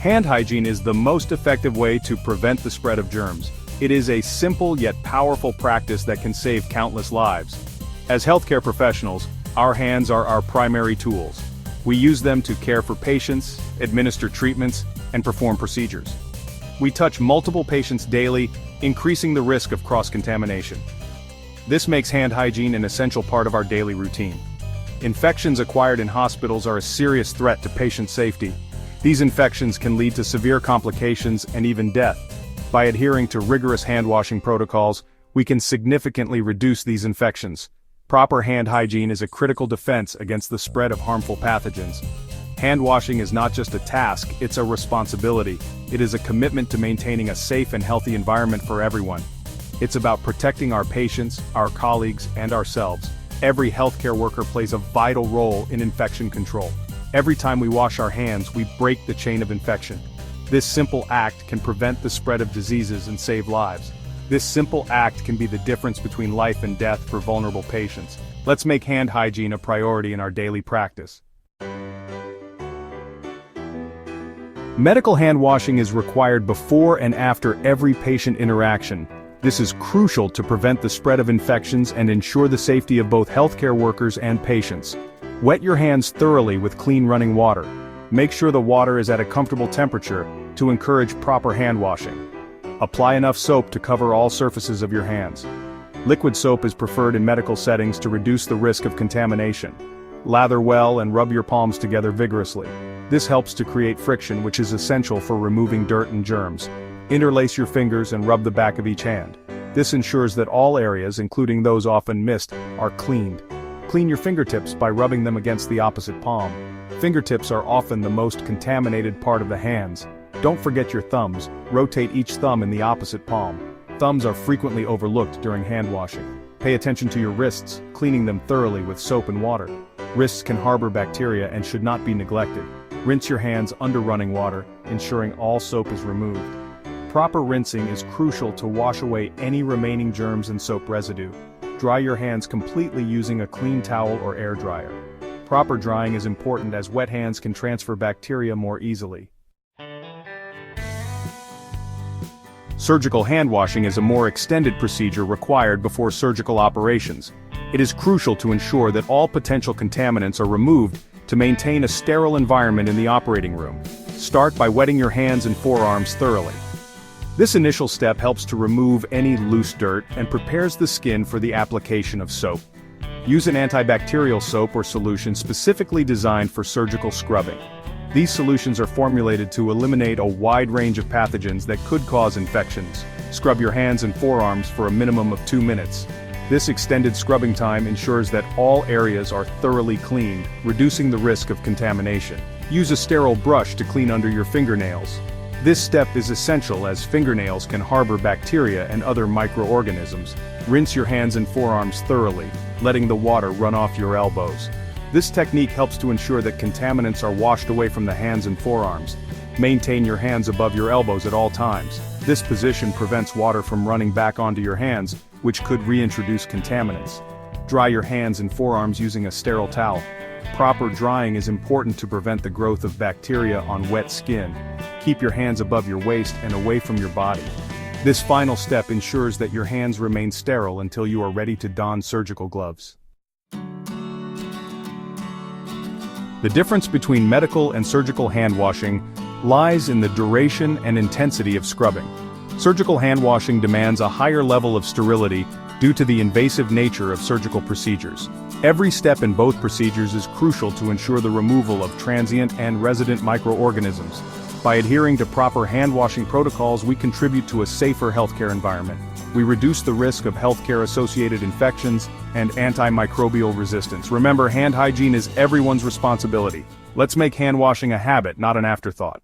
Hand hygiene is the most effective way to prevent the spread of germs. It is a simple yet powerful practice that can save countless lives. As healthcare professionals, our hands are our primary tools. We use them to care for patients, administer treatments, and perform procedures. We touch multiple patients daily, increasing the risk of cross-contamination. This makes hand hygiene an essential part of our daily routine. Infections acquired in hospitals are a serious threat to patient safety. These infections can lead to severe complications and even death. By adhering to rigorous hand-washing protocols, we can significantly reduce these infections. Proper hand hygiene is a critical defense against the spread of harmful pathogens. Hand washing is not just a task, it's a responsibility. It is a commitment to maintaining a safe and healthy environment for everyone. It's about protecting our patients, our colleagues, and ourselves. Every healthcare worker plays a vital role in infection control. Every time we wash our hands, we break the chain of infection. This simple act can prevent the spread of diseases and save lives. This simple act can be the difference between life and death for vulnerable patients. Let's make hand hygiene a priority in our daily practice. Medical hand washing is required before and after every patient interaction. This is crucial to prevent the spread of infections and ensure the safety of both healthcare workers and patients. Wet your hands thoroughly with clean running water. Make sure the water is at a comfortable temperature to encourage proper hand washing. Apply enough soap to cover all surfaces of your hands. Liquid soap is preferred in medical settings to reduce the risk of contamination. Lather well and rub your palms together vigorously. This helps to create friction, which is essential for removing dirt and germs. Interlace your fingers and rub the back of each hand. This ensures that all areas, including those often missed, are cleaned. Clean your fingertips by rubbing them against the opposite palm. Fingertips are often the most contaminated part of the hands. Don't forget your thumbs. Rotate each thumb in the opposite palm. Thumbs are frequently overlooked during hand washing. Pay attention to your wrists, cleaning them thoroughly with soap and water. Wrists can harbor bacteria and should not be neglected. Rinse your hands under running water, ensuring all soap is removed. Proper rinsing is crucial to wash away any remaining germs and soap residue. Dry your hands completely using a clean towel or air dryer. Proper drying is important as wet hands can transfer bacteria more easily. Surgical hand washing is a more extended procedure required before surgical operations. It is crucial to ensure that all potential contaminants are removed to maintain a sterile environment in the operating room. Start by wetting your hands and forearms thoroughly. This initial step helps to remove any loose dirt and prepares the skin for the application of soap. Use an antibacterial soap or solution specifically designed for surgical scrubbing. These solutions are formulated to eliminate a wide range of pathogens that could cause infections. Scrub your hands and forearms for a minimum of 2 minutes. This extended scrubbing time ensures that all areas are thoroughly cleaned, reducing the risk of contamination. Use a sterile brush to clean under your fingernails. This step is essential as fingernails can harbor bacteria and other microorganisms. Rinse your hands and forearms thoroughly, letting the water run off your elbows. This technique helps to ensure that contaminants are washed away from the hands and forearms. Maintain your hands above your elbows at all times. This position prevents water from running back onto your hands, which could reintroduce contaminants. Dry your hands and forearms using a sterile towel. Proper drying is important to prevent the growth of bacteria on wet skin. Keep your hands above your waist and away from your body. This final step ensures that your hands remain sterile until you are ready to don surgical gloves. The difference between medical and surgical hand washing lies in the duration and intensity of scrubbing. Surgical hand washing demands a higher level of sterility due to the invasive nature of surgical procedures. Every step in both procedures is crucial to ensure the removal of transient and resident microorganisms. By adhering to proper hand washing protocols, we contribute to a safer healthcare environment. We reduce the risk of healthcare-associated infections and antimicrobial resistance. Remember, hand hygiene is everyone's responsibility. Let's make hand washing a habit, not an afterthought.